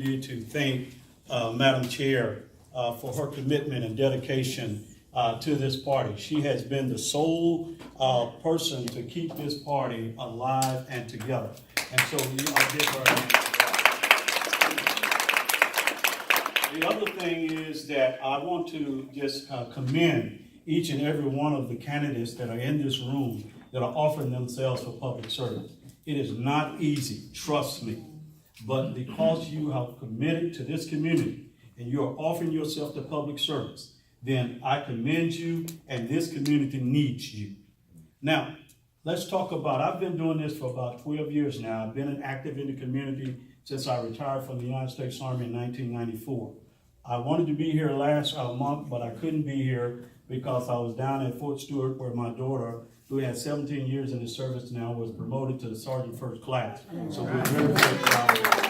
opportunity to thank Madam Chair for her commitment and dedication to this party. She has been the sole person to keep this party alive and together. And so I give her a hand. The other thing is that I want to just commend each and every one of the candidates that are in this room that are offering themselves for public service. It is not easy, trust me, but because you have committed to this community and you are offering yourself to public service, then I commend you, and this community needs you. Now, let's talk about, I've been doing this for about 12 years now. I've been active in the community since I retired from the United States Army in 1994. I wanted to be here last month, but I couldn't be here because I was down at Fort Stewart where my daughter, who had 17 years in the service now, was promoted to the Sergeant First Class. So we're very, very proud of that.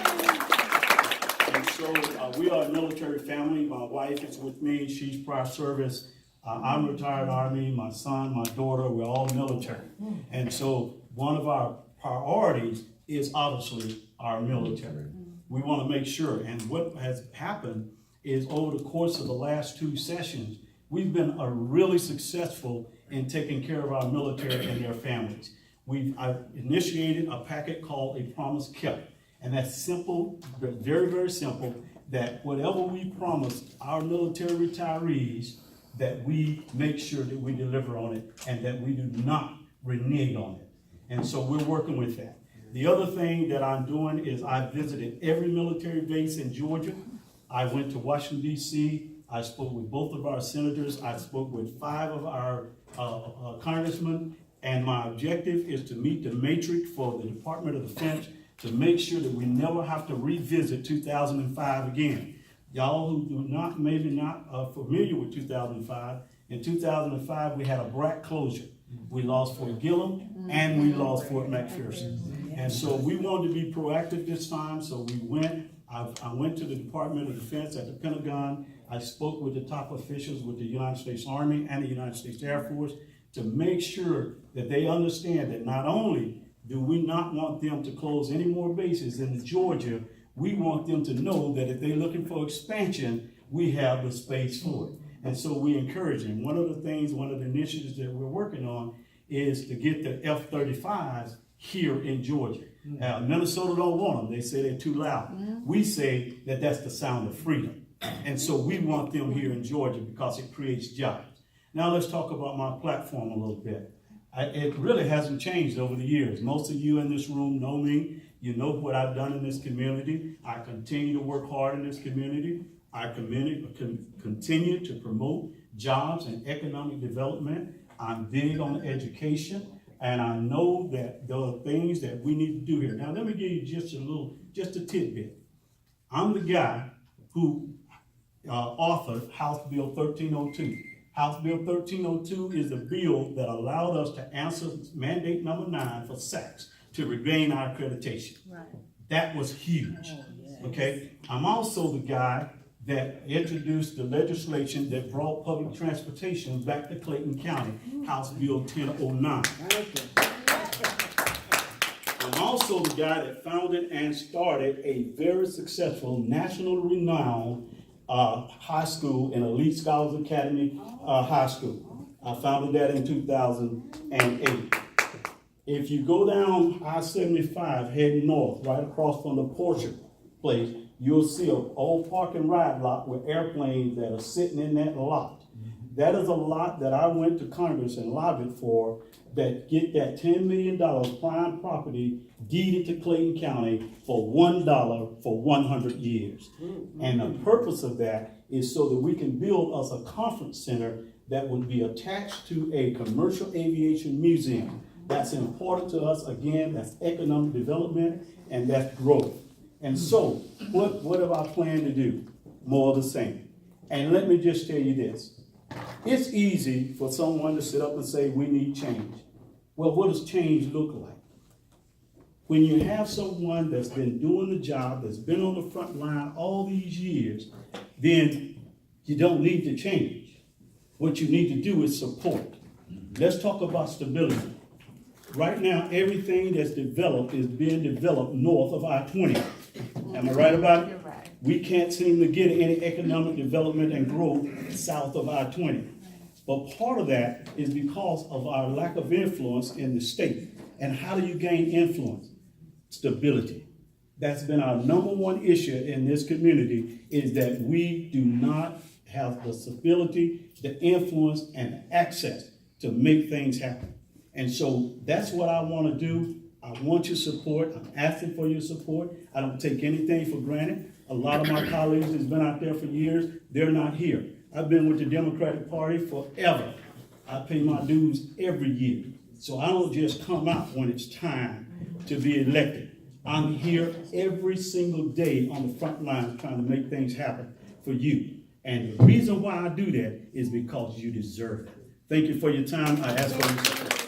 And so we are a military family. My wife is with me. She's prior service. I'm retired Army. My son, my daughter, we're all military. And so one of our priorities is obviously our military. We want to make sure. And what has happened is over the course of the last 2 sessions, we've been really successful in taking care of our military and their families. I've initiated a packet called A Promise Kept. And that's simple, very, very simple, that whatever we promise our military retirees, that we make sure that we deliver on it and that we do not renege on it. And so we're working with that. The other thing that I'm doing is I visited every military base in Georgia. I went to Washington, D.C. I spoke with both of our senators. I spoke with 5 of our congressmen. And my objective is to meet the matrix for the Department of Defense to make sure that we never have to revisit 2005 again. Y'all who do not, maybe not familiar with 2005, in 2005 we had a BRAC closure. We lost Fort Gillem and we lost Fort McPherson. And so we wanted to be proactive this time, so we went. I went to the Department of Defense at the Pentagon. I spoke with the top officials with the United States Army and the United States Air Force to make sure that they understand that not only do we not want them to close any more bases in Georgia, we want them to know that if they're looking for expansion, we have the space for it. And so we encourage them. One of the initiatives that we're working on is to get the F-35s here in Georgia. Minnesota don't want them. They say they're too loud. We say that that's the sound of freedom. And so we want them here in Georgia because it creates jobs. Now let's talk about my platform a little bit. It really hasn't changed over the years. Most of you in this room know me. You know what I've done in this community. I continue to work hard in this community. I continue to promote jobs and economic development. I'm big on education, and I know that there are things that we need to do here. Now let me give you just a tidbit. I'm the guy who authored House Bill 1302. House Bill 1302 is a bill that allowed us to answer mandate number 9 for SACS to regain our accreditation. Right. That was huge. Oh, yes. Okay. I'm also the guy that introduced the legislation that brought public transportation back to Clayton County, House Bill 1009. I'm also the guy that founded and started a very successful, national renowned high school and Elite Scholars Academy high school. I founded that in 2008. If you go down I-75 heading north, right across from the Porsche place, you'll see an old park and ride lot with airplanes that are sitting in that lot. That is a lot that I went to Congress and lobbied for, that get that $10 million prime property deeded to Clayton County for $1 for 100 years. And the purpose of that is so that we can build us a conference center that would be attached to a commercial aviation museum. That's important to us. Again, that's economic development and that's growth. And so what have I planned to do? More of the same. And let me just tell you this. It's easy for someone to sit up and say, we need change. Well, what does change look like? When you have someone that's been doing the job, that's been on the front line all these years, then you don't need to change. What you need to do is support. Let's talk about stability. Right now, everything that's developed is being developed north of I-20. Am I right about it? You're right. We can't seem to get any economic development and growth south of I-20. But part of that is because of our lack of influence in the state. And how do you gain influence? Stability. That's been our number one issue in this community, is that we do not have the stability, the influence, and the access to make things happen. And so that's what I want to do. I want your support. I'm asking for your support. I don't take anything for granted. A lot of my colleagues that's been out there for years, they're not here. I've been with the Democratic Party forever. I pay my dues every year. So I don't just come out when it's time to be elected. I'm here every single day on the front lines trying to make things happen for you. And the reason why I do that is because you deserve it. Thank you for your time. I ask for your support.